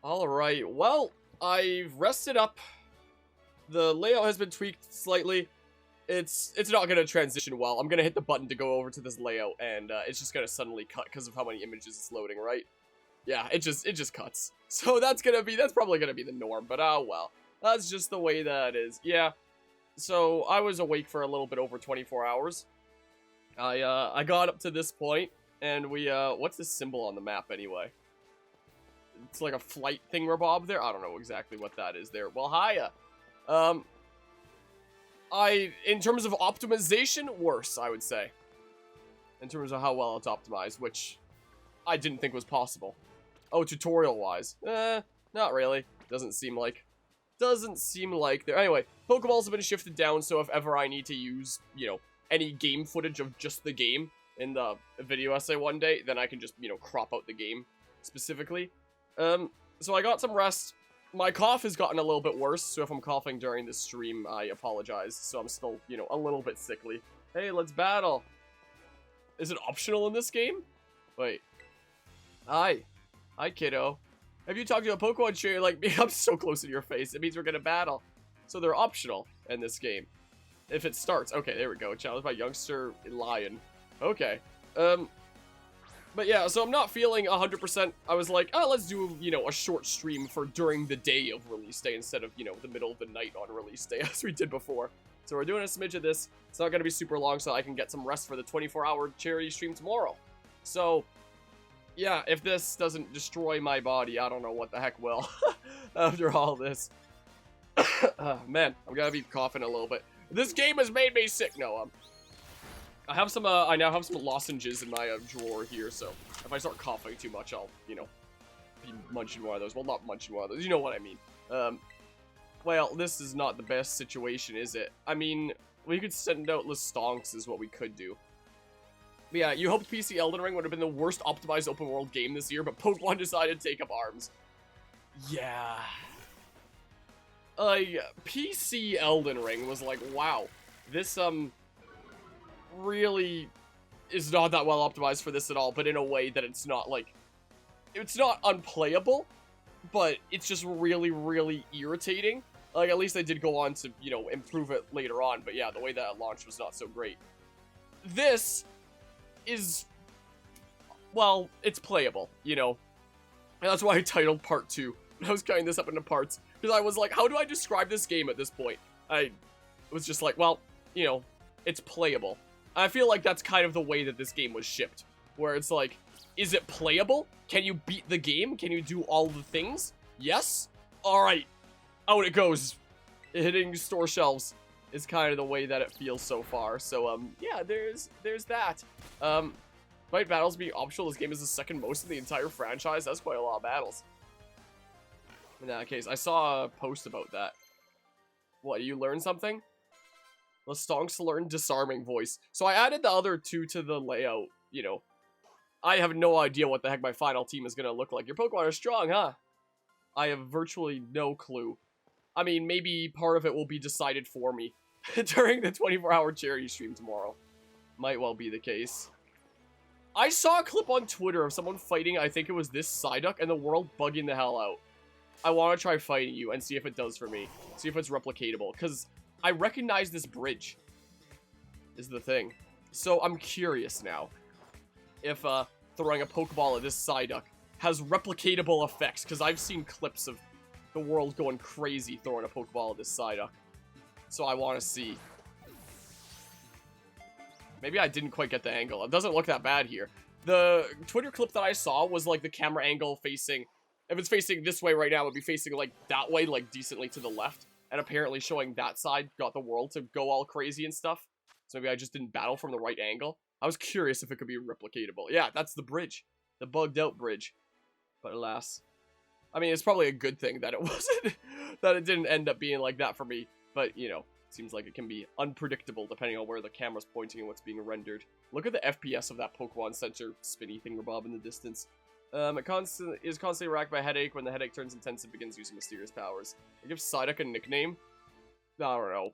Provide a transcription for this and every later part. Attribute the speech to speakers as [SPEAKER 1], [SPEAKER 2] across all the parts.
[SPEAKER 1] Alright, well, I've rested up. The layout has been tweaked slightly. It's not gonna transition well. I'm gonna hit the button to go over to this layout, and it's just gonna suddenly cut because of how many images it's loading, right? Yeah, it just cuts. So that's probably gonna be the norm, but oh well. That's just the way that it is. Yeah. So I was awake for a little bit over 24 hours. I got up to this point, and we what's this symbol on the map anyway? It's like a flight thingamabob there. I don't know exactly what that is there. Well, hiya. In terms of optimization, worse, I would say. In terms of how well it's optimized, which I didn't think was possible. Oh, tutorial-wise. Not really. Doesn't seem like there. Anyway, Pokeballs have been shifted down, so if ever I need to use, any game footage of just the game in the video essay one day, then I can just, crop out the game specifically. So I got some rest. My cough has gotten a little bit worse, so if I'm coughing during this stream, I apologize. So I'm still, a little bit sickly. Hey, let's battle. Is it optional in this game? Wait. Hi. Hi, kiddo. Have you talked to a Pokemon trainer like me? I'm so close to your face. It means we're gonna battle. So they're optional in this game. If it starts. Okay, there we go. Challenged by youngster Lion. Okay. But yeah, so I'm not feeling 100%. I was like, oh, let's do, a short stream for during the day of release day instead of, the middle of the night on release day as we did before. So we're doing a smidge of this. It's not going to be super long so I can get some rest for the 24-hour charity stream tomorrow. So, yeah, if this doesn't destroy my body, I don't know what the heck will after all this. Man, I'm going to be coughing a little bit. This game has made me sick. No, I have some, I now have some lozenges in my drawer here, so if I start coughing too much, I'll, be munching one of those. Well, not munching one of those, you know what I mean. Well, this is not the best situation, is it? I mean, we could send out Listonks is what we could do. But yeah, you hoped PC Elden Ring would have been the worst optimized open world game this year, but Pokemon decided to take up arms. Yeah. PC Elden Ring was like, wow, this, really is not that well optimized for this at all, but in a way that it's not not unplayable, but it's just really, really irritating. Like, at least they did go on to, improve it later on, but yeah, the way that it launched was not so great. This is, well, it's playable, And that's why I titled part 2. I was cutting this up into parts, because I was like, how do I describe this game at this point? I was just like, well, it's playable. I feel like that's kind of the way that this game was shipped, where it's like, is it playable? Can you beat the game? Can you do all the things? Yes? Alright. Out it goes. Hitting store shelves is kind of the way that it feels so far. So, yeah, there's that. Despite battles being optional, this game is the second most in the entire franchise. That's quite a lot of battles. In that case, I saw a post about that. What, you learned something? Listonks learn disarming voice. So I added the other two to the layout, I have no idea what the heck my final team is going to look like. Your Pokemon are strong, huh? I have virtually no clue. I mean, maybe part of it will be decided for me during the 24-hour charity stream tomorrow. Might well be the case. I saw a clip on Twitter of someone fighting, I think it was this Psyduck, and the world bugging the hell out. I want to try fighting you and see if it does for me. See if it's replicatable, because I recognize this bridge, is the thing. So I'm curious now if throwing a Pokeball at this Psyduck has replicatable effects, because I've seen clips of the world going crazy throwing a Pokeball at this Psyduck. So I want to see. Maybe I didn't quite get the angle. It doesn't look that bad here. The Twitter clip that I saw was like the camera angle facing, if it's facing this way right now, it would be facing like that way, like decently to the left. And apparently showing that side got the world to go all crazy and stuff. So maybe I just didn't battle from the right angle. I was curious if it could be replicatable. Yeah, that's the bridge. The bugged out bridge. But alas. I mean, it's probably a good thing that it wasn't, that it didn't end up being like that for me. But, it seems like it can be unpredictable depending on where the camera's pointing and what's being rendered. Look at the FPS of that Pokemon Center spinny thingamabob in the distance. It is constantly racked by headache. When the headache turns intense, it begins using mysterious powers. I give Psyduck a nickname? I don't know.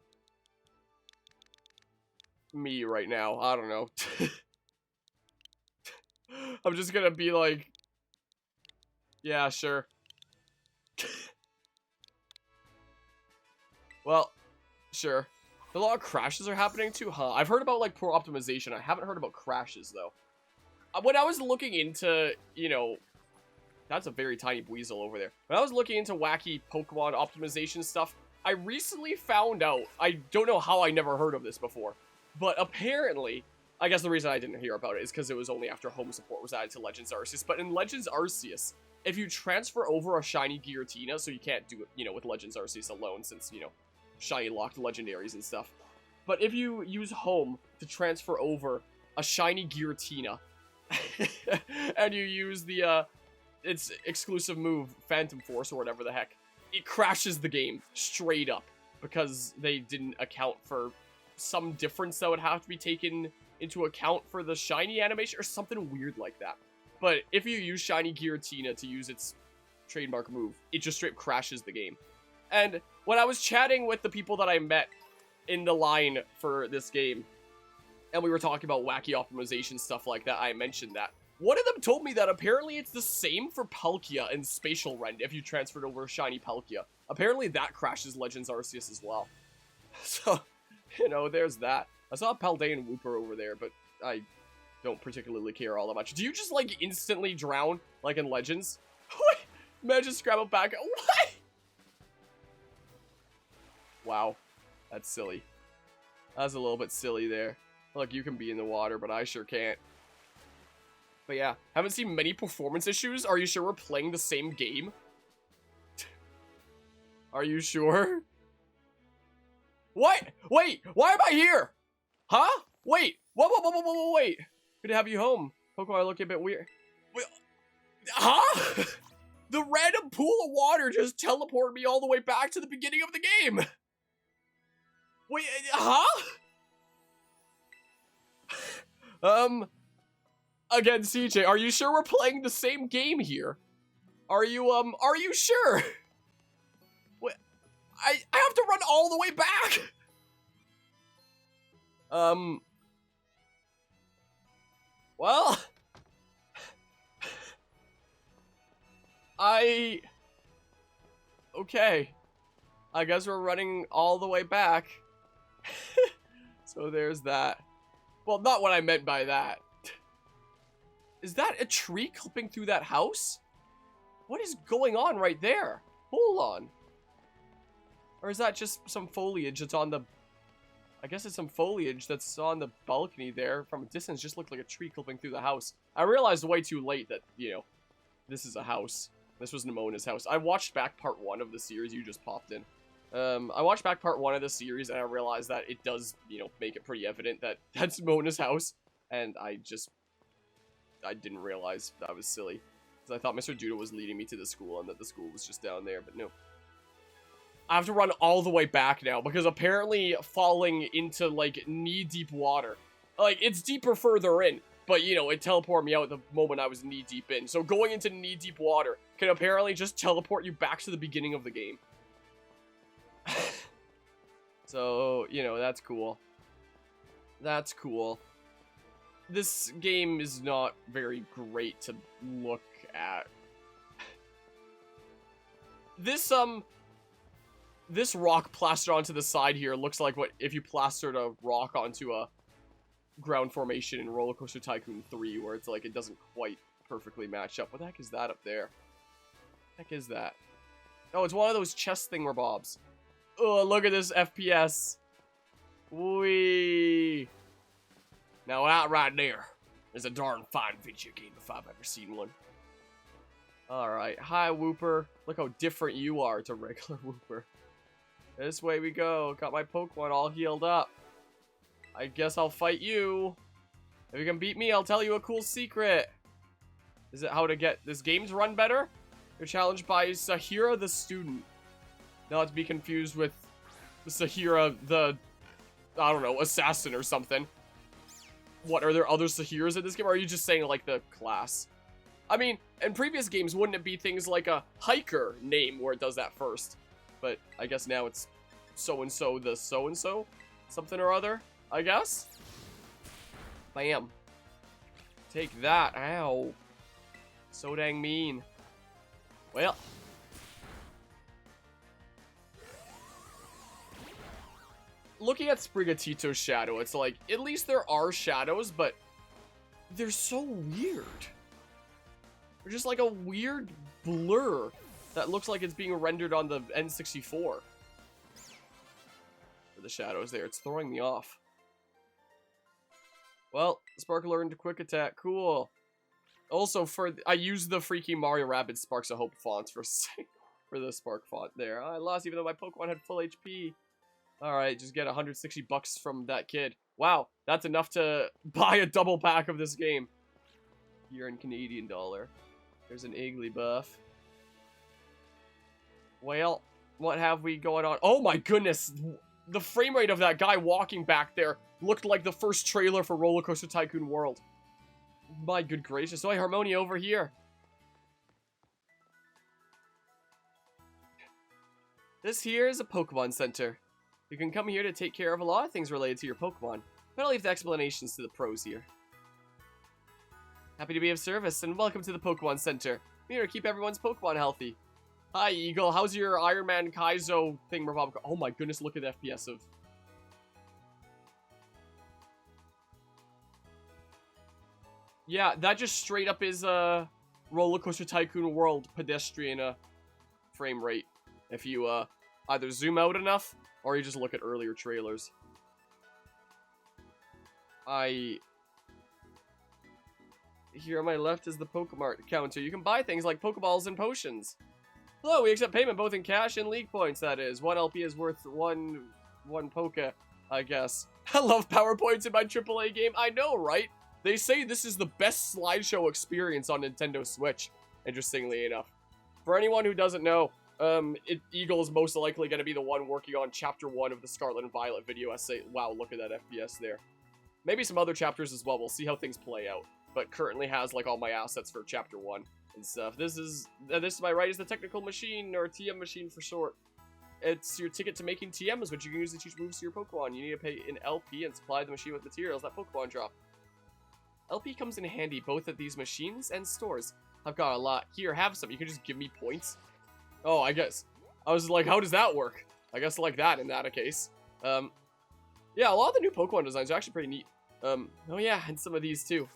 [SPEAKER 1] Me right now. I don't know. I'm just gonna be like, yeah, sure. Well, sure. A lot of crashes are happening too, huh? I've heard about, like, poor optimization. I haven't heard about crashes, though. When I was looking into, you know... That's a very tiny weasel over there. When I was looking into wacky Pokemon optimization stuff, I recently found out... I don't know how I never heard of this before. But apparently... I guess the reason I didn't hear about it is because it was only after home support was added to Legends Arceus. But in Legends Arceus, if you transfer over a shiny Giratina, so you can't do it, you know, with Legends Arceus alone, since, you know, shiny locked legendaries and stuff. But if you use home to transfer over a shiny Giratina, and you use the, its exclusive move, Phantom Force, or whatever the heck, it crashes the game straight up, because they didn't account for some difference that would have to be taken into account for the shiny animation, or something weird like that. But if you use shiny Giratina to use its trademark move, it just straight crashes the game. And when I was chatting with the people that I met in the line for this game, and we were talking about wacky optimization stuff like that, I mentioned that. One of them told me that apparently it's the same for Palkia and Spatial Rend if you transferred over a shiny Palkia. Apparently that crashes Legends Arceus as well. So, you know, there's that. I saw a Paldean Wooper over there, but I don't particularly care all that much. Do you just, like, instantly drown, like in Legends? What? Imagine scramble back. What? Wow. That's silly. That's a little bit silly there. Look, you can be in the water, but I sure can't. But yeah, haven't seen many performance issues. Are you sure we're playing the same game? Are you sure? What? Wait, why am I here? Huh? Wait, wait. Good to have you home. Pokemon looking a bit weird. Wait, huh? The random pool of water just teleported me all the way back to the beginning of the game. Wait, huh? Again, CJ, are you sure we're playing the same game here? Are you sure? Wait, I have to run all the way back. Well, okay. I guess we're running all the way back. So there's that. Well, not what I meant by that. Is that a tree clipping through that house? What is going on right there? Hold on. Or is that just some foliage that's on the... I guess it's some foliage that's on the balcony there. From a distance, just looked like a tree clipping through the house. I realized way too late that, you know, this is a house. This was Nemona's house. I watched back part 1 of the series. You just popped in. I watched back part 1 of the series, and I realized that it does, you know, make it pretty evident that that's Nemona's house. And I didn't realize that was silly. Because I thought Mr. Duda was leading me to the school, and that the school was just down there, but no. I have to run all the way back now, because apparently falling into, like, knee-deep water. Like, it's deeper further in, but, you know, it teleported me out the moment I was knee-deep in. So going into knee-deep water can apparently just teleport you back to the beginning of the game. So, you know, that's cool. That's cool. This game is not very great to look at. This rock plastered onto the side here looks like what if you plastered a rock onto a ground formation in Roller Coaster Tycoon 3, where it's like it doesn't quite perfectly match up. What the heck is that up there? What the heck is that? Oh, it's one of those chest thingamabobs. Oh, look at this FPS. Whee! Now that right there is a darn fine video game if I've ever seen one. Alright, hi Wooper. Look how different you are to regular Wooper. This way we go. Got my Pokemon all healed up. I guess I'll fight you. If you can beat me, I'll tell you a cool secret. Is it how to get this game to run better? You're challenged by Sahira the student. Not to be confused with Sahira the, I don't know, assassin or something. What, are there other Sahiras in this game, or are you just saying, like, the class? I mean, in previous games, wouldn't it be things like a hiker name where it does that first? But I guess now it's so-and-so the so-and-so? Something or other, I guess? Bam. Take that. Ow. So dang mean. Well. looking at Sprigatito's shadow, it's like, at least there are shadows, but they're so weird. They're just like a weird blur that looks like it's being rendered on the N64. For the shadows there, it's throwing me off. Well, Spark learned Quick Attack, cool. Also, I used the freaking Mario Rabbids Sparks of Hope font for the Spark font there. I lost even though my Pokemon had full HP. Alright, just get 160 bucks from that kid. Wow, that's enough to buy a double pack of this game. Here in Canadian dollar. There's an Igglybuff. Well, what have we going on? Oh my goodness! The frame rate of that guy walking back there looked like the first trailer for Roller Coaster Tycoon World. My good gracious. Oh, hey, Harmonia over here. This here is a Pokemon Center. You can come here to take care of a lot of things related to your Pokemon, but I'll leave the explanations to the pros here. Happy to be of service, and welcome to the Pokemon Center. I'm here to keep everyone's Pokemon healthy. Hi, Eagle. How's your Iron Man Kaizo thing, Revolve? Oh my goodness, look at the FPS of... Yeah, that just straight up is Roller Coaster Tycoon World pedestrian frame rate. If you either zoom out enough, or you just look at earlier trailers. Here on my left is the Pokemart counter. You can buy things like Pokeballs and potions. Hello, we accept payment both in cash and league points, that is. 1 LP is worth one Poke, I guess. I love PowerPoints in my AAA game. I know, right? They say this is the best slideshow experience on Nintendo Switch, interestingly enough. For anyone who doesn't know, Eagle is most likely going to be the one working on Chapter 1 of the Scarlet and Violet video essay. Wow, look at that FPS there. Maybe some other chapters as well. We'll see how things play out. But currently has, like, all my assets for Chapter 1 and stuff. This to my right is the technical machine, or TM machine for short. It's your ticket to making TMs, which you can use to teach moves to your Pokemon. You need to pay an LP and supply the machine with materials that Pokemon drop. LP comes in handy both at these machines and stores. I've got a lot. Here, have some. You can just give me points. Oh, I guess. I was like, how does that work? I guess like that in that case. Yeah, a lot of the new Pokemon designs are actually pretty neat. Oh yeah, and some of these too.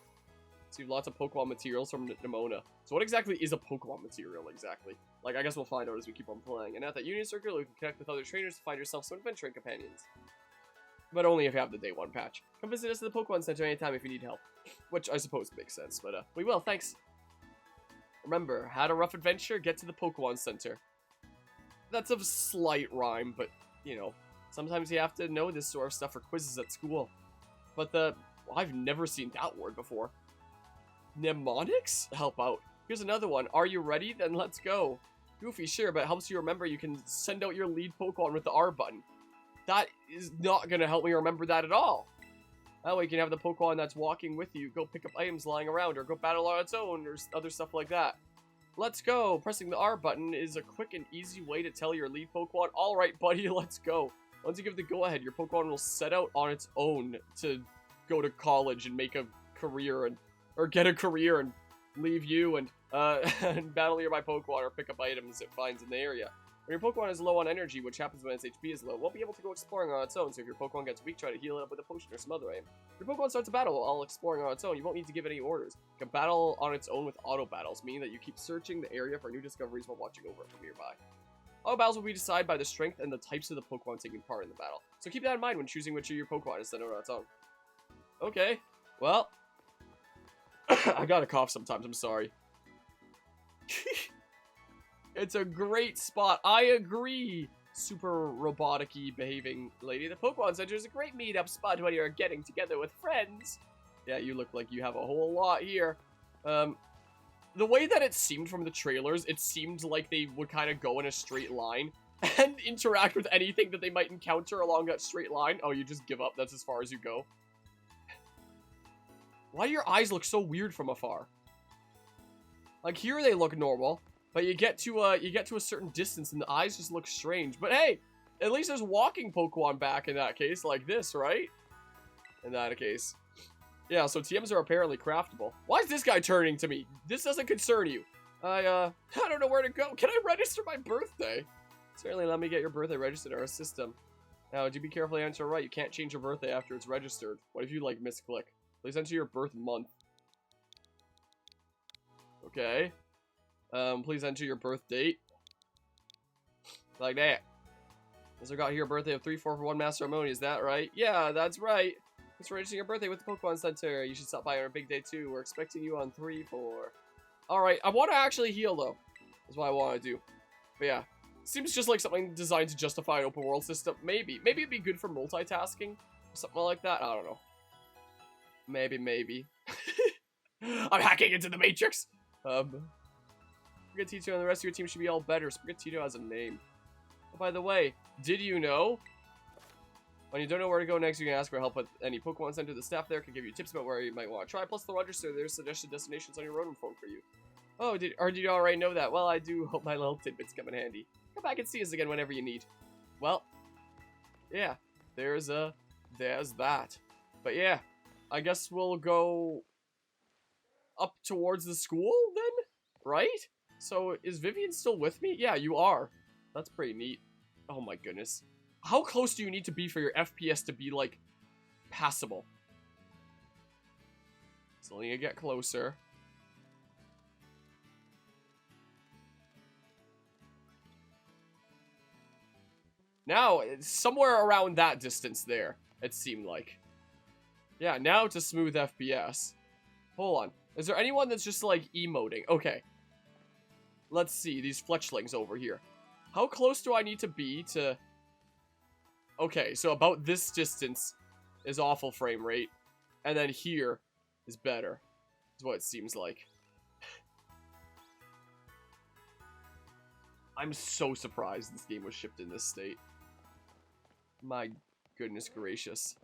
[SPEAKER 1] So you have lots of Pokemon materials from Nimona. So what exactly is a Pokemon material exactly? Like, I guess we'll find out as we keep on playing. And at that Union Circle, you can connect with other trainers to find yourself some adventuring companions. But only if you have the Day 1 patch. Come visit us at the Pokemon Center anytime if you need help. Which I suppose makes sense, but we will, thanks. Remember, had a rough adventure, get to the Pokemon Center. That's a slight rhyme, but, you know, sometimes you have to know this sort of stuff for quizzes at school. But I've never seen that word before. Mnemonics? Help out. Here's another one. Are you ready? Then let's go. Goofy, sure, but it helps you remember you can send out your lead Pokemon with the R button. That is not going to help me remember that at all. That way you can have the Pokemon that's walking with you go pick up items lying around, or go battle on its own, or other stuff like that. Let's go. Pressing the R button is a quick and easy way to tell your lead Pokemon, alright buddy, let's go. Once you give the go-ahead, your Pokemon will set out on its own to go to college and make a career, or get a career and leave you and battle nearby Pokemon or pick up items it finds in the area. When your Pokemon is low on energy, which happens when its HP is low, it won't be able to go exploring on its own, so if your Pokemon gets weak, try to heal it up with a potion or some other item. If your Pokemon starts a battle while exploring on its own, you won't need to give any orders. It can battle on its own with auto battles, meaning that you keep searching the area for new discoveries while watching over it from nearby. Auto battles will be decided by the strength and the types of the Pokemon taking part in the battle, so keep that in mind when choosing which of your Pokemon is sent out on its own. Okay, well, I gotta cough sometimes, I'm sorry. It's a great spot. I agree, super robotic-y behaving lady. The Pokemon Center is a great meet-up spot when you're getting together with friends. Yeah, you look like you have a whole lot here. The way that it seemed from the trailers, it seemed like they would kind of go in a straight line and interact with anything that they might encounter along that straight line. Oh, you just give up. That's as far as you go. Why do your eyes look so weird from afar? Like, here they look normal. But you get to a certain distance and the eyes just look strange. But hey, at least there's walking Pokemon back in that case, like this, right? In that case. Yeah, so TMs are apparently craftable. Why is this guy turning to me? This doesn't concern you. I don't know where to go. Can I register my birthday? Certainly let me get your birthday registered in our system. Now, do be careful to enter right. You can't change your birthday after it's registered. What if you, like, misclick? Please enter your birth month. Okay. Please enter your birth date. Like that. As I got here, birthday of 3441 Master Harmony. Is that right? Yeah, that's right. Thanks for registering your birthday with the Pokemon Center. You should stop by on a big day, too. We're expecting you on 3-4. Alright, I want to actually heal, though. That's what I want to do. But yeah. Seems just like something designed to justify an open world system. Maybe. Maybe it'd be good for multitasking. Or something like that. I don't know. Maybe. I'm hacking into the Matrix. Sprigatito and the rest of your team should be all better. Sprigatito has a name. Oh, by the way, did you know? When you don't know where to go next, you can ask for help at any Pokemon Center. The staff there can give you tips about where you might want to try. Plus, they'll register their suggested destinations on your road phone for you. Oh, did you already know that? Well, I do hope my little tidbits come in handy. Come back and see us again whenever you need. Well, yeah, there's that. But yeah, I guess we'll go up towards the school then, right? So is Vivian still with me? Yeah, you are. That's pretty neat. Oh my goodness. How close do you need to be for your FPS to be, like, passable? It's only gonna get closer. Now, it's somewhere around that distance there, it seemed like. Yeah, now it's a smooth FPS. Hold on. Is there anyone that's just, like, emoting? Okay. Let's see, these fletchlings over here. How close do I need to be to... Okay, so about this distance is awful frame rate. And then here is better. Is what it seems like. I'm so surprised this game was shipped in this state. My goodness gracious.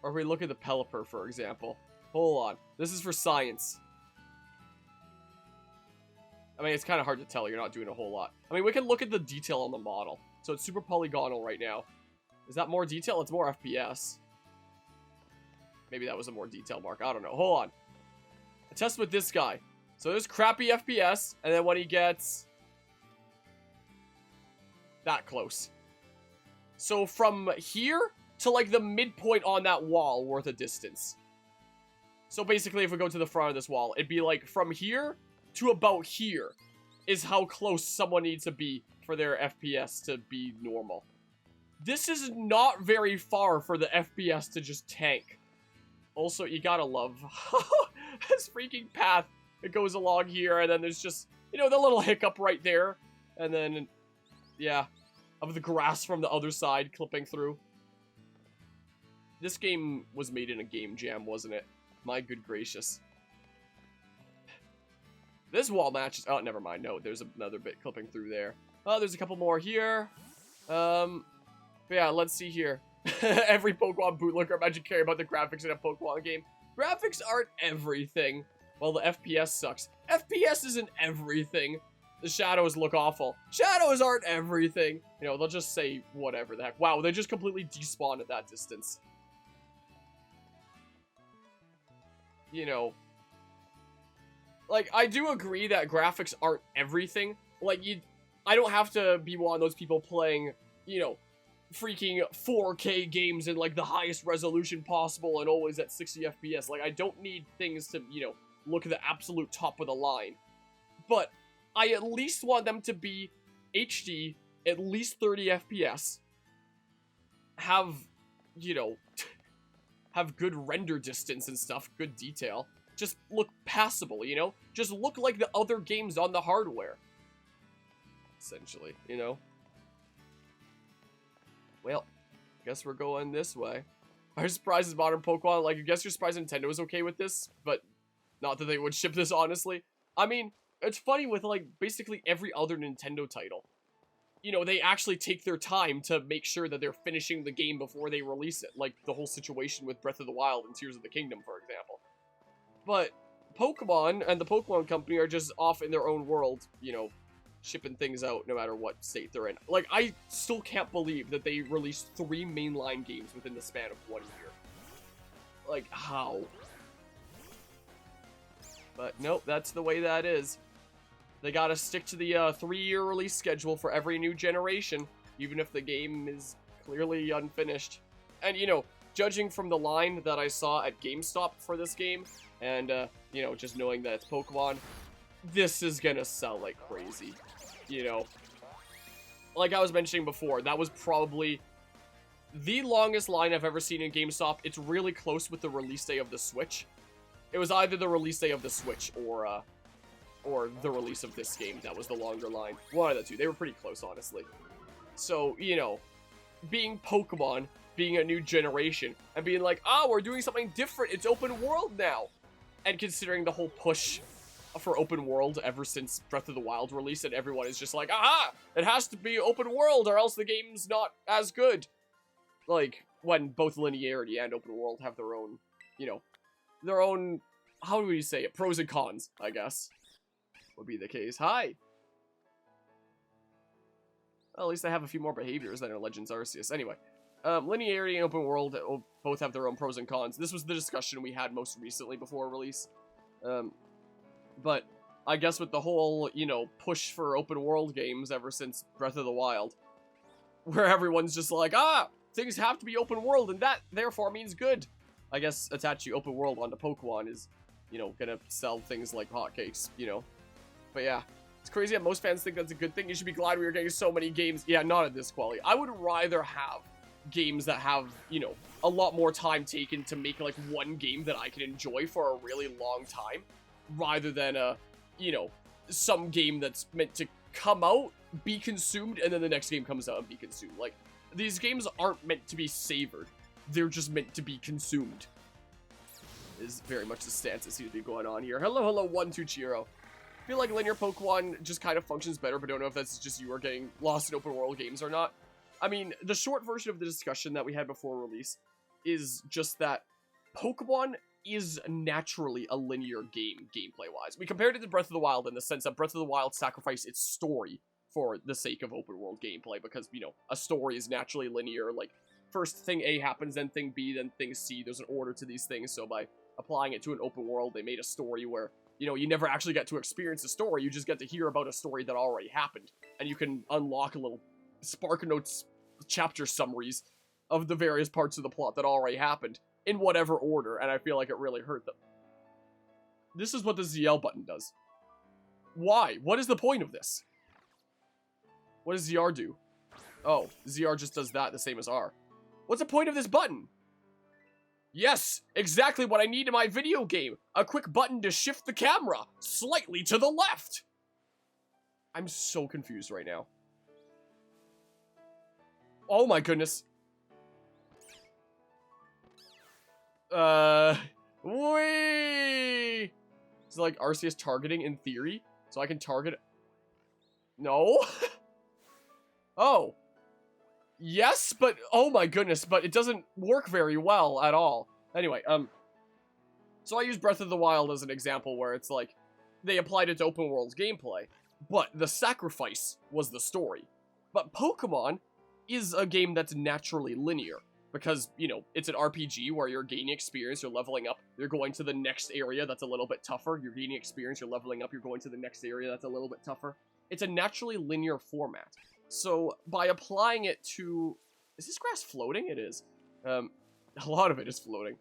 [SPEAKER 1] Or if we look at the Pelipper, for example. Hold on. This is for science. I mean, it's kind of hard to tell. You're not doing a whole lot. I mean, we can look at the detail on the model. So it's super polygonal right now. Is that more detail? It's more FPS. Maybe that was a more detail mark. I don't know. Hold on. A test with this guy. So there's crappy FPS. And then when he gets... that close. So from here to like the midpoint on that wall worth of distance. So basically if we go to the front of this wall, it'd be like from here to about here is how close someone needs to be for their FPS to be normal. This is not very far for the FPS to just tank. Also, you gotta love this freaking path that goes along here, and then there's just, you know, the little hiccup right there. And then, yeah, of the grass from the other side clipping through. This game was made in a game jam, wasn't it? My good gracious. This wall matches... Oh, never mind. No, there's another bit clipping through there. Oh, there's a couple more here. But yeah, let's see here. Every Pokemon bootlicker imagine caring about the graphics in a Pokemon game. Graphics aren't everything. Well, the FPS sucks. FPS isn't everything. The shadows look awful. Shadows aren't everything. You know, they'll just say whatever the heck. Wow, they just completely despawned at that distance. You know, like, I do agree that graphics aren't everything. Like, I don't have to be one of those people playing, you know, freaking 4K games in, like, the highest resolution possible and always at 60 FPS. Like, I don't need things to, you know, look at the absolute top of the line. But I at least want them to be HD, at least 30 FPS. Have, you know... have good render distance and stuff, good detail. Just look passable, you know? Just look like the other games on the hardware. Essentially, you know? Well, guess we're going this way. Are surprises modern Pokemon? Like, I guess you're surprised Nintendo is okay with this, but not that they would ship this, honestly. I mean, it's funny with, like, basically every other Nintendo title. You know, they actually take their time to make sure that they're finishing the game before they release it. Like the whole situation with Breath of the Wild and Tears of the Kingdom, for example. But Pokemon and the Pokemon Company are just off in their own world, you know, shipping things out no matter what state they're in. Like, I still can't believe that they released 3 mainline games within the span of 1 year. Like, how? But nope, that's the way that is. They gotta stick to the 3-year release schedule for every new generation, even if the game is clearly unfinished. And, you know, judging from the line that I saw at GameStop for this game, and, you know, just knowing that it's Pokemon, this is gonna sell like crazy, you know. Like I was mentioning before, that was probably the longest line I've ever seen in GameStop. It's really close with the release day of the Switch. It was either the release day of the Switch or the release of this game that was the longer line. One of the two. They were pretty close, honestly. So, you know, being Pokemon, being a new generation, and being like, oh, we're doing something different. It's open world now. And considering the whole push for open world ever since Breath of the Wild release, and everyone is just like, aha, it has to be open world or else the game's not as good. Like, when both linearity and open world have their own, you know, their own, how do we say it, pros and cons, I guess, would be the case. Hi! Well, at least I have a few more behaviors than in Legends Arceus. Anyway, linearity and open world both have their own pros and cons. This was the discussion we had most recently before release. But I guess with the whole, you know, push for open world games ever since Breath of the Wild, where everyone's just like, ah, things have to be open world, and that therefore means good. I guess attaching open world onto Pokemon is, you know, gonna sell things like hotcakes, you know. But yeah, it's crazy that most fans think that's a good thing. You should be glad we were getting so many games. Yeah, not at this quality. I would rather have games that have, you know, a lot more time taken to make like one game that I can enjoy for a really long time, rather than you know, some game that's meant to come out, be consumed, and then the next game comes out and be consumed. Like, these games aren't meant to be savored. They're just meant to be consumed. Is very much the stance that seems to be going on here. Hello, hello, 1-2 I feel like linear Pokemon just kind of functions better, but don't know if that's just you are getting lost in open world games or not. I mean, the short version of the discussion that we had before release is just that Pokemon is naturally a linear game, gameplay-wise. We compared it to Breath of the Wild in the sense that Breath of the Wild sacrificed its story for the sake of open-world gameplay, because, you know, a story is naturally linear. Like, first thing A happens, then thing B, then thing C. There's an order to these things, so by applying it to an open world, they made a story where, you know, you never actually get to experience the story, you just get to hear about a story that already happened, and you can unlock a little Spark Notes chapter summaries of the various parts of the plot that already happened, in whatever order, and I feel like it really hurt them. This is what the ZL button does. Why? What is the point of this? What does ZR do? Oh, ZR just does that the same as R. What's the point of this button? Yes, exactly what I need in my video game. A quick button to shift the camera slightly to the left. I'm so confused right now. Oh my goodness. Wee! It's like Arceus targeting in theory, so I can target. No? Oh. Yes, but oh my goodness, but it doesn't work very well at all. Anyway, so I use Breath of the Wild as an example where it's like they applied it to open world gameplay, but the sacrifice was the story. But Pokemon is a game that's naturally linear. Because, you know, it's an RPG where you're gaining experience, you're leveling up, you're going to the next area that's a little bit tougher, you're gaining experience, you're leveling up, you're going to the next area that's a little bit tougher. It's a naturally linear format. So, by applying it to... Is this grass floating? It is. A lot of it is floating.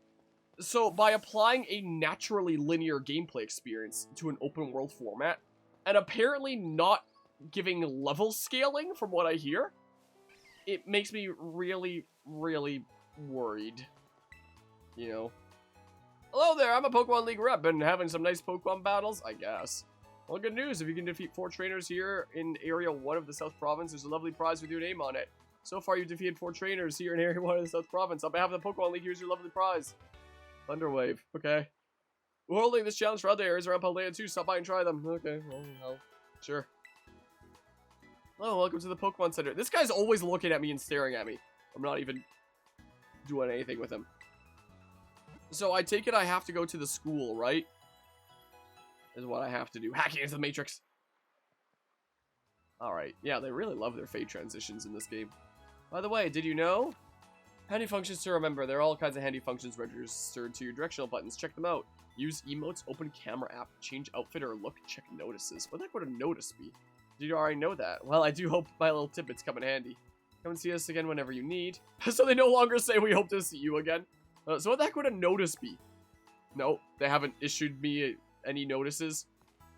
[SPEAKER 1] So, by applying a naturally linear gameplay experience to an open world format, and apparently not giving level scaling from what I hear, it makes me really worried, you know. Hello there, I'm a Pokemon League rep, and having some nice Pokemon battles, I guess. Well, good news, if you can defeat 4 trainers here in Area 1 of the South Province, there's a lovely prize with your name on it. So far, you've defeated 4 trainers here in Area 1 of the South Province. On behalf of the Pokemon League, here's your lovely prize. Thunderwave, okay. We're holding this challenge for other areas around Paldea too, stop by and try them. Okay, well, sure. Hello, welcome to the Pokemon Center. This guy's always looking at me and staring at me. I'm not even doing anything with him. So I take it I have to go to the school, right? Is what I have to do. Hacking into the Matrix. Alright, yeah, they really love their fade transitions in this game. By the way, did you know? Handy functions to remember. There are all kinds of handy functions registered to your directional buttons. Check them out. Use emotes, open camera app, change outfit or look, check notices. What the heck would a notice be? Did you already know that? Well, I do hope my little tidbits come in handy. Come and see us again whenever you need. So they no longer say we hope to see you again. So what the heck would a notice be? No, they haven't issued me any notices.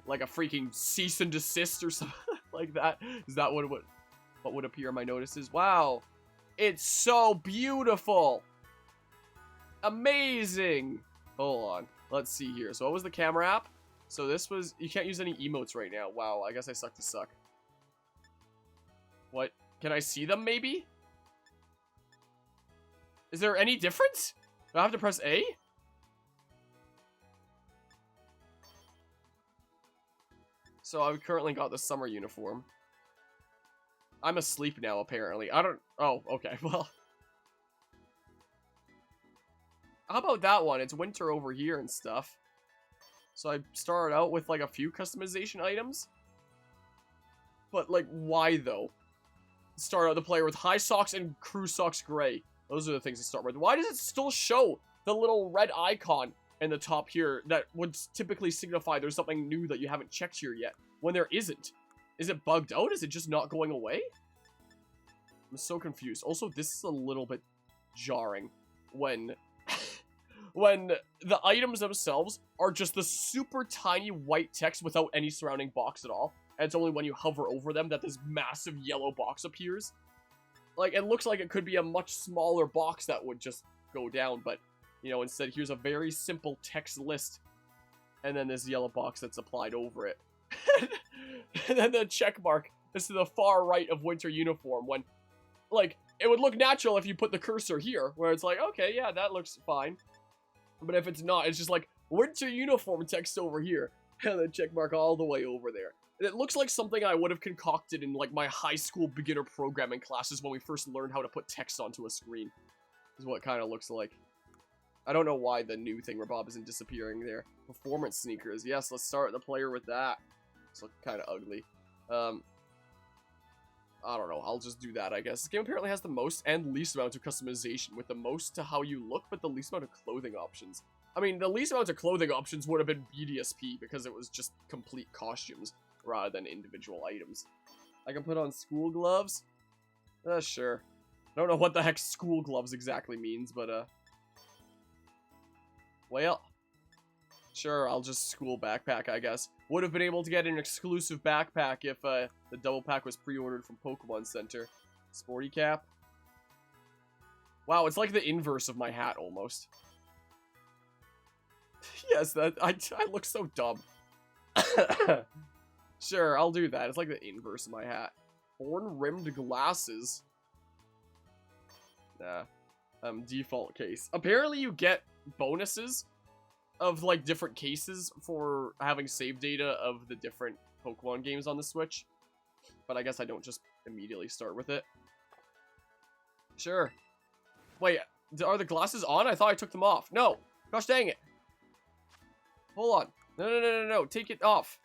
[SPEAKER 1] Like a freaking cease and desist or something like that. Is that what would appear in my notices? Wow. It's so beautiful. Amazing. Hold on. Let's see here. So what was the camera app? So this was... You can't use any emotes right now. Wow, I guess I suck to suck. What? Can I see them, maybe? Is there any difference? Do I have to press A? So I've currently got the summer uniform. I'm asleep now, apparently. I don't... Oh, okay, well... How about that one? It's winter over here and stuff. So I started out with, like, a few customization items. But, like, why, though? Start out the player with high socks and crew socks gray. Those are the things to start with. Why does it still show the little red icon in the top here that would typically signify there's something new that you haven't checked here yet, when there isn't? Is it bugged out? Is it just not going away? I'm so confused. Also, this is a little bit jarring when... when the items themselves are just the super tiny white text without any surrounding box at all. And it's only when you hover over them that this massive yellow box appears. Like, it looks like it could be a much smaller box that would just go down, but, you know, instead here's a very simple text list. And then this yellow box that's applied over it. And then the check mark is to the far right of winter uniform when, like, it would look natural if you put the cursor here, where it's like, okay, yeah, that looks fine. But if it's not, it's just like, winter uniform text over here, and then check mark all the way over there. And it looks like something I would have concocted in, like, my high school beginner programming classes when we first learned how to put text onto a screen. Is what it kind of looks like. I don't know why the new thingamabob isn't disappearing there. Performance sneakers. Yes, let's start the player with that. It's looking kind of ugly. I don't know. I'll just do that, I guess. This game apparently has the most and least amount of customization, with the most to how you look, but the least amount of clothing options. I mean, the least amount of clothing options would have been BDSP, because it was just complete costumes, rather than individual items. I can put on school gloves? Sure. I don't know what the heck school gloves exactly means, but, well, sure, I'll just school backpack, I guess. Would have been able to get an exclusive backpack if, the double pack was pre-ordered from Pokémon Center. Sporty cap. Wow, it's like the inverse of my hat, almost. Yes, I look so dumb. Sure, I'll do that. It's like the inverse of my hat. Horn-rimmed glasses. Nah. Default case. Apparently you get bonuses of, like, different cases for having save data of the different Pokemon games on the Switch. But I guess I don't just immediately start with it. Sure. Wait, are the glasses on? I thought I took them off. No! Gosh dang it. Hold on. No. Take it off.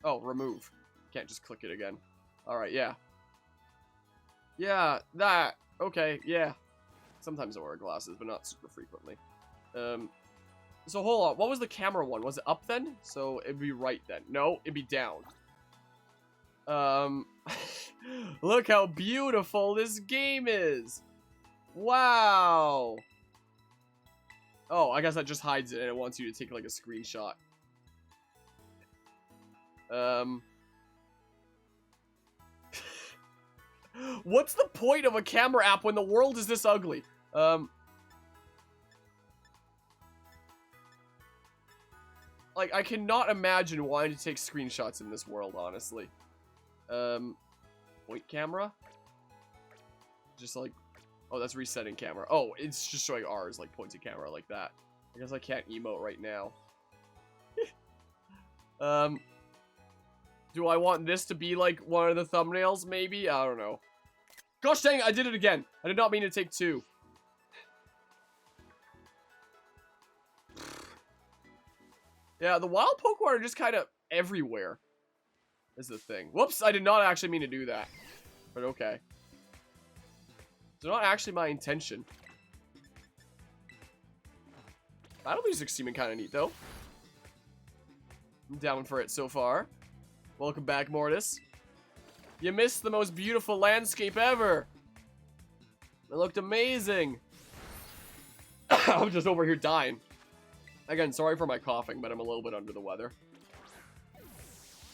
[SPEAKER 1] Oh, remove. Can't just click it again. Alright, yeah. Yeah, that. Okay, yeah. Sometimes I wear glasses, but not super frequently. So hold on, what was the camera one? Was it up then? So it'd be right then. No, it'd be down. Look how beautiful this game is. Wow. Oh, I guess that just hides it and it wants you to take like a screenshot. What's the point of a camera app when the world is this ugly? Like, I cannot imagine wanting to take screenshots in this world, honestly. Point camera? Just like... Oh, that's resetting camera. Oh, it's just showing ours, like, pointing camera like that. I guess I can't emote right now. Do I want this to be, like, one of the thumbnails, maybe? I don't know. Gosh dang it, I did it again! I did not mean to take two. Yeah, the wild Pokemon are just kind of everywhere. Is the thing. Whoops, I did not actually mean to do that. But okay. It's not actually my intention. Battle music's seeming kind of neat, though. I'm down for it so far. Welcome back, Mortis. You missed the most beautiful landscape ever. It looked amazing. I'm just over here dying. Again, sorry for my coughing, but I'm a little bit under the weather.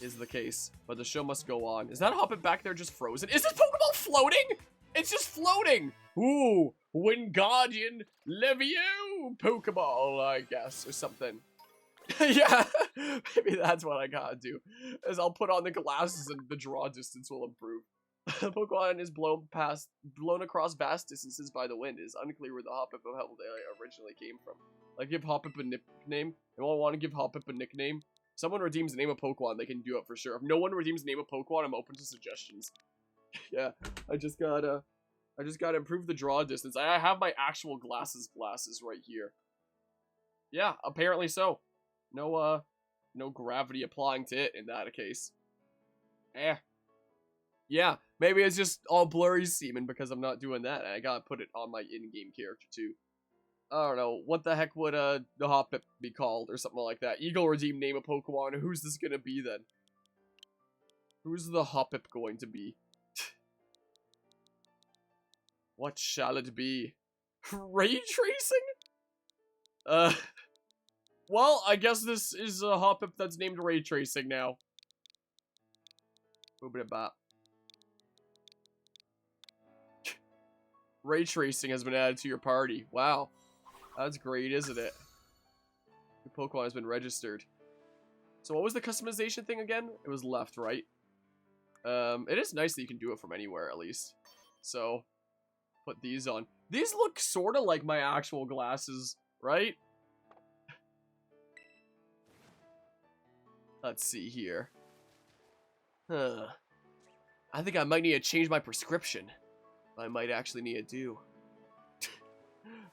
[SPEAKER 1] Is the case. But the show must go on. Is that Hoppip back there just frozen? Is this Pokeball floating? It's just floating. Ooh, Wingardium Leviosa Pokeball, I guess, or something. Yeah, maybe that's what I gotta do. Is I'll put on the glasses and the draw distance will improve. Pokemon is blown across vast distances by the wind. It is unclear where the Hoppip of Heldale originally came from. Like, give Hoppip a nickname. Anyone want to give Hoppip a nickname? If someone redeems the name of Pokemon, they can do it for sure. If no one redeems the name of Pokemon, I'm open to suggestions. Yeah, I just gotta improve the draw distance. I have my actual glasses right here. Yeah, apparently so. No gravity applying to it in that case. Yeah, maybe it's just all blurry seeming because I'm not doing that. And I gotta put it on my in-game character too. I don't know. What the heck would the Hoppip be called or something like that? Eagle redeem name a Pokemon. Who's this gonna be then? Who's the Hoppip going to be? What shall it be? Ray tracing? Well, I guess this is a Hoppip that's named Ray Tracing now. Boop-a-bop. Ray Tracing has been added to your party. Wow. That's great, isn't it? Your Pokemon has been registered. So what was the customization thing again? It was left, right? It is nice that you can do it from anywhere, at least. So, put these on. These look sort of like my actual glasses, right? Let's see here. I think I might need to change my prescription. I might actually need to do.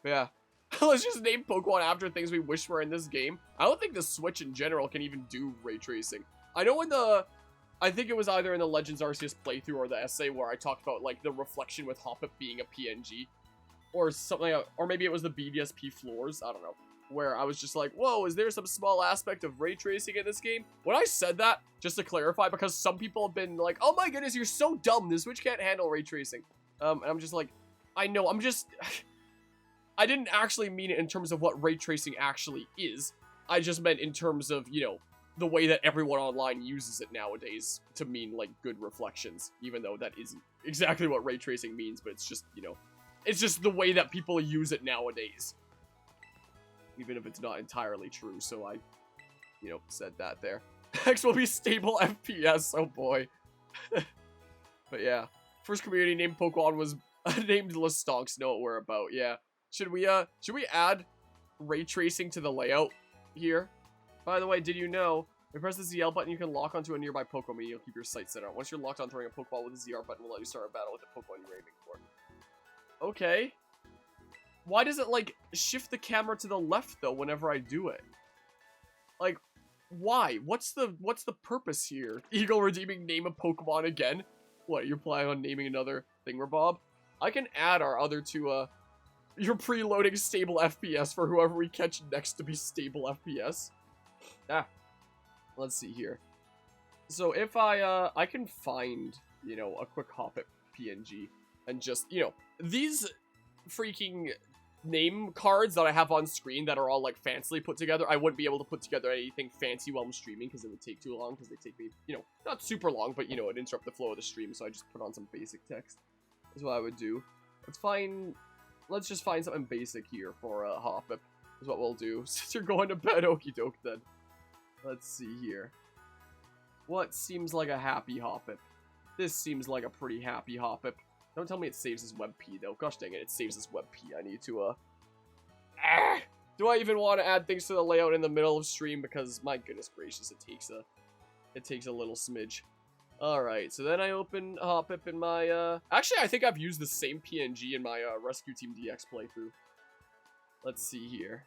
[SPEAKER 1] Yeah. Let's just name Pokemon after things we wish were in this game. I don't think the Switch in general can even do ray tracing. I know in the... I think it was either in the Legends Arceus playthrough or the essay where I talked about, like, the reflection with Hoppip being a PNG. Or something, or maybe it was the BDSP floors, I don't know. Where I was just like, whoa, is there some small aspect of ray tracing in this game? When I said that, just to clarify, because some people have been like, oh my goodness, you're so dumb, the Switch can't handle ray tracing. And I'm just like, I know, I'm just... I didn't actually mean it in terms of what ray tracing actually is. I just meant in terms of, you know, the way that everyone online uses it nowadays to mean, like, good reflections. Even though that isn't exactly what ray tracing means, but it's just, you know, it's just the way that people use it nowadays. Even if it's not entirely true, so I, you know, said that there. X will be stable FPS, oh boy. But yeah, first community named Pokemon was named Lestonks, know what we're about, yeah. Should we add ray tracing to the layout here? By the way, did you know, if you press the ZL button, you can lock onto a nearby Pokemon, you'll keep your sights set out. Once you're locked on throwing a Pokeball with the ZR button, will let you start a battle with the Pokemon you're aiming for. Okay. Why does it, like, shift the camera to the left, though, whenever I do it? Like, why? What's the purpose here? Eagle redeeming name a Pokemon again? What, you're planning on naming another Thingamabob? I can add our other two, you're preloading stable FPS for whoever we catch next to be stable FPS. Ah. Let's see here. So if I can find, you know, a quick Hoppip PNG and just, you know, these freaking name cards that I have on screen that are all, like, fancily put together, I wouldn't be able to put together anything fancy while I'm streaming because it would take too long, because they take me, you know, not super long, but, you know, it'd interrupt the flow of the stream, so I just put on some basic text. That's what I would do. Let's just find something basic here for Hoppip, is what we'll do. Since you're going to bed, okie doke then. Let's see here. What seems like a happy Hoppip? This seems like a pretty happy Hoppip. Don't tell me it saves as WebP, though. Gosh dang it, it saves as WebP. I need to, do I even want to add things to the layout in the middle of stream? Because, my goodness gracious, it takes a little smidge. Alright, so then I open Hoppip in my, actually, I think I've used the same PNG in my, Rescue Team DX playthrough. Let's see here.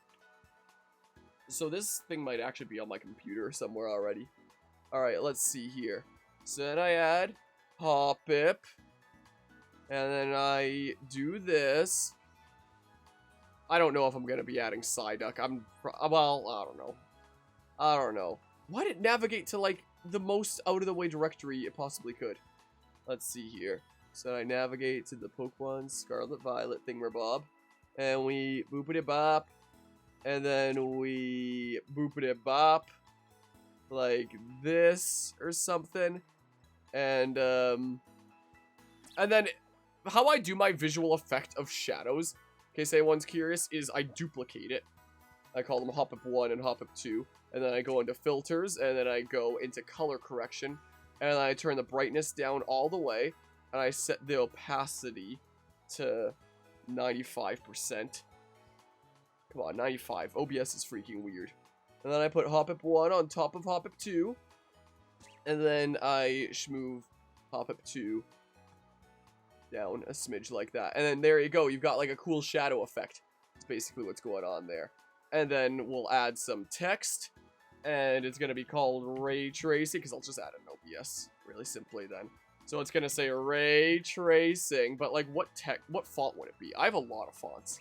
[SPEAKER 1] So this thing might actually be on my computer somewhere already. Alright, let's see here. So then I add Hoppip. And then I do this. I don't know if I'm going to be adding Psyduck. Well, I don't know. Why did it navigate to, like, the most out-of-the-way directory it possibly could? Let's see here. So I navigate to the Pokemon Scarlet Violet thingamabob. And we boopity bop. And then we boopity bop. Like this or something. And then how I do my visual effect of shadows, in case anyone's curious, is I duplicate it. I call them Hop Up 1 and Hop Up 2. And then I go into filters, and then I go into color correction. And I turn the brightness down all the way. And I set the opacity to 95%. Come on, 95. OBS is freaking weird. And then I put Hop Up 1 on top of Hop Up 2. And then I move Hop Up 2 down a smidge like that. And then there you go. You've got like a cool shadow effect. That's basically what's going on there. And then we'll add some text. And it's going to be called Ray Tracing, because I'll just add an OBS really simply then. So it's going to say Ray Tracing, but like what font would it be? I have a lot of fonts.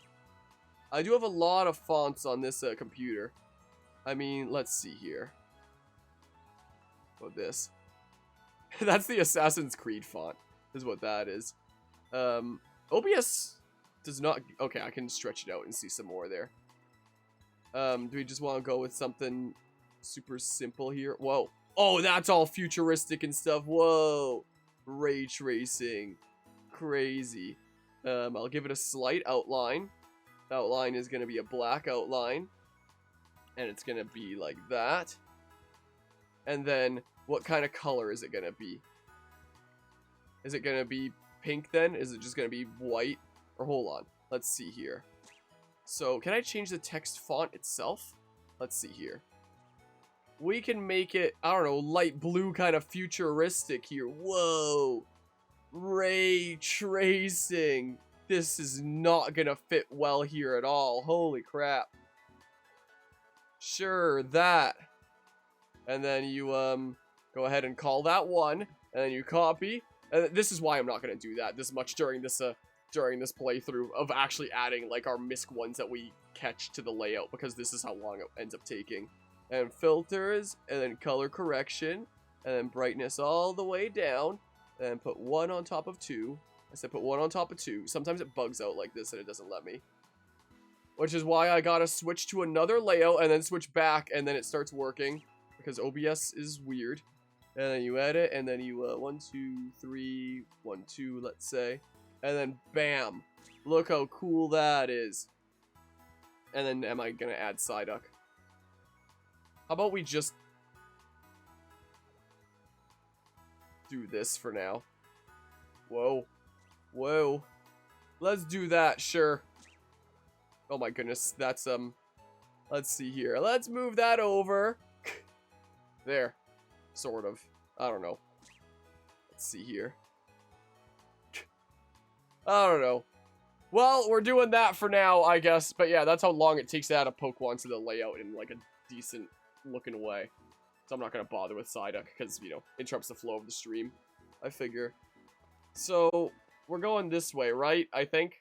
[SPEAKER 1] I do have a lot of fonts on this computer. I mean, let's see here. Oh, this. That's the Assassin's Creed font, is what that is. OBS does not... Okay, I can stretch it out and see some more there. Do we just want to go with something super simple here? Whoa. Oh, that's all futuristic and stuff. Whoa. Ray tracing. Crazy. I'll give it a slight outline. The outline is going to be a black outline. And it's going to be like that. And then, what kind of color is it going to be? Is it going to be pink then? Is it just going to be white? Or hold on. Let's see here. So, can I change the text font itself? Let's see here. We can make it, I don't know, light blue, kind of futuristic here. Whoa. Ray tracing. This is not gonna fit well here at all. Holy crap. Sure, that. And then you, go ahead and call that one. And then you copy. And this is why I'm not gonna do that this much during this playthrough of actually adding, like, our misc ones that we catch to the layout. Because this is how long it ends up taking. And filters, and then color correction, and then brightness all the way down, and put 1 on top of 2. I said put 1 on top of 2. Sometimes it bugs out like this and it doesn't let me. Which is why I gotta switch to another layout and then switch back, and then it starts working. Because OBS is weird. And then you edit, and then you, 1, 2, 3, 1, 2, let's say. And then bam! Look how cool that is. And then am I gonna add Psyduck? How about we just do this for now? Whoa. Whoa. Let's do that, sure. Oh my goodness, that's, let's see here. Let's move that over. There. Sort of. I don't know. Let's see here. I don't know. Well, we're doing that for now, I guess. But yeah, that's how long it takes to add a Pokemon to the layout in, like, a decent looking way. So I'm not going to bother with Psyduck because, you know, interrupts the flow of the stream, I figure. So, we're going this way, right? I think.